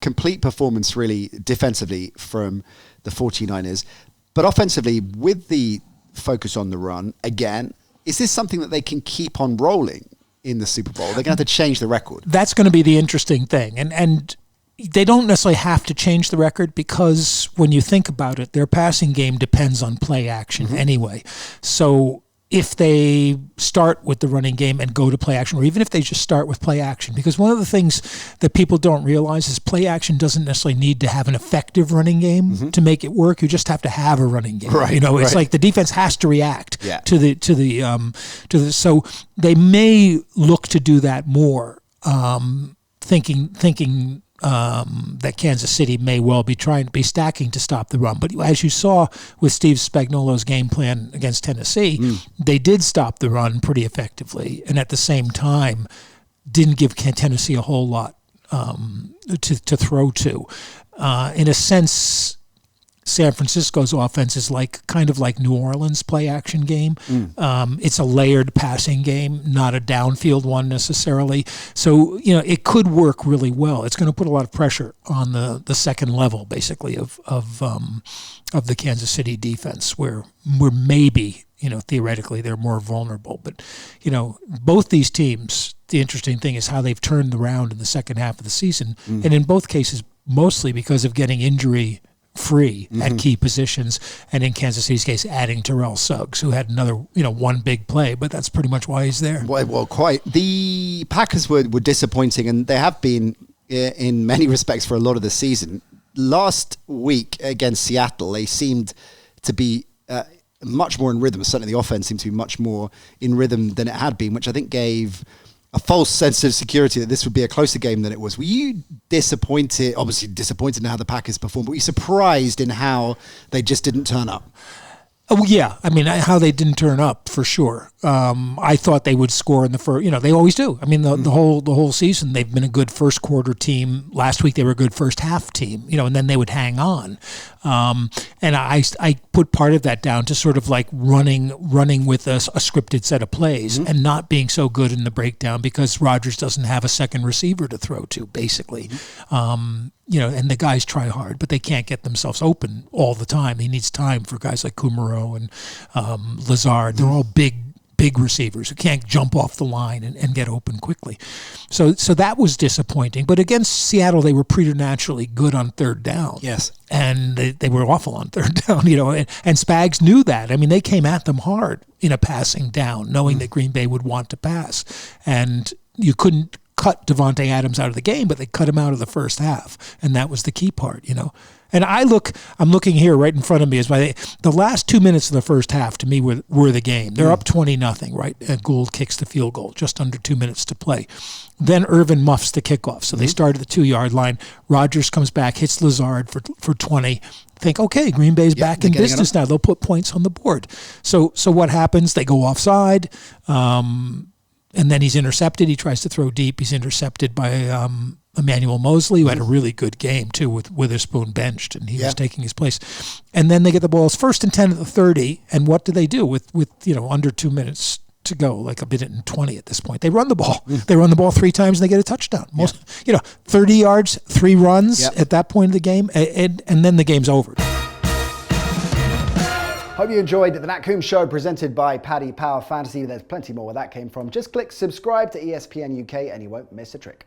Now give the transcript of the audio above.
complete performance really defensively from the 49ers. But offensively, with the focus on the run, again, is this something that they can keep on rolling in the Super Bowl? They're going to have to change the record. That's going to be the interesting thing. And they don't necessarily have to change the record because when you think about it, their passing game depends on play action anyway. So if they start with the running game and go to play action, or even if they just start with play action, because one of the things that people don't realize is play action doesn't necessarily need to have an effective running game to make it work. You just have to have a running game. Right, It's like the defense has to react to the so they may look to do that more, thinking that Kansas City may well be trying to be stacking to stop the run. But as you saw with Steve Spagnuolo's game plan against Tennessee, they did stop the run pretty effectively, and at the same time didn't give Tennessee a whole lot to throw to. In a sense, San Francisco's offense is kind of like New Orleans' play-action game. It's a layered passing game, not a downfield one necessarily. So, it could work really well. It's going to put a lot of pressure on the second level, basically, of the Kansas City defense, where maybe, theoretically, they're more vulnerable. But, both these teams, the interesting thing is how they've turned around in the second half of the season, and in both cases, mostly because of getting injury-free at key positions, and in Kansas City's case, adding Terrell Suggs, who had another, one big play, but that's pretty much why he's there. Well, quite. The Packers were disappointing, and they have been in many respects for a lot of the season. Last week against Seattle, they seemed to be much more in rhythm. Certainly the offense seemed to be much more in rhythm than it had been, which I think gave a false sense of security that this would be a closer game than it was. Were you disappointed, obviously disappointed in how the Packers performed, but were you surprised in how they just didn't turn up? Oh, yeah. I mean, how they didn't turn up, for sure. I thought they would score in the first, they always do. I mean, the whole season, they've been a good first quarter team. Last week, they were a good first half team, and then they would hang on. And I put part of that down to sort of like running with a scripted set of plays and not being so good in the breakdown because Rodgers doesn't have a second receiver to throw to, basically. And the guys try hard, but they can't get themselves open all the time. He needs time for guys like Kumaro and Lazard. They're all big receivers who can't jump off the line and get open quickly. So that was disappointing. But against Seattle, they were preternaturally good on third down. Yes. And they were awful on third down, and Spags knew that. I mean, they came at them hard in a passing down, knowing that Green Bay would want to pass. And you couldn't cut Davante Adams out of the game, but they cut him out of the first half. And that was the key part, And I'm looking here right in front of me. The last 2 minutes of the first half to me were the game. They're up 20-0, right? And Gould kicks the field goal, just under 2 minutes to play. Then Irvin muffs the kickoff. So they start at the 2-yard line. Rodgers comes back, hits Lazard for 20. Think, okay, Green Bay's back in business now. They'll put points on the board. So what happens? They go offside. And then he's intercepted. He tries to throw deep. He's intercepted by Emmanuel Mosley, who had a really good game, too, with Witherspoon benched, and he was taking his place. And then they get the ball. It's 1st and 10 at the 30, and what do they do with under 2 minutes to go, like a minute and 20 at this point? They run the ball. They run the ball 3 times, and they get a touchdown. 30 yards, 3 runs at that point of the game, and then the game's over. Hope you enjoyed the Nat Coombs Show presented by Paddy Power Fantasy. There's plenty more where that came from. Just click subscribe to ESPN UK and you won't miss a trick.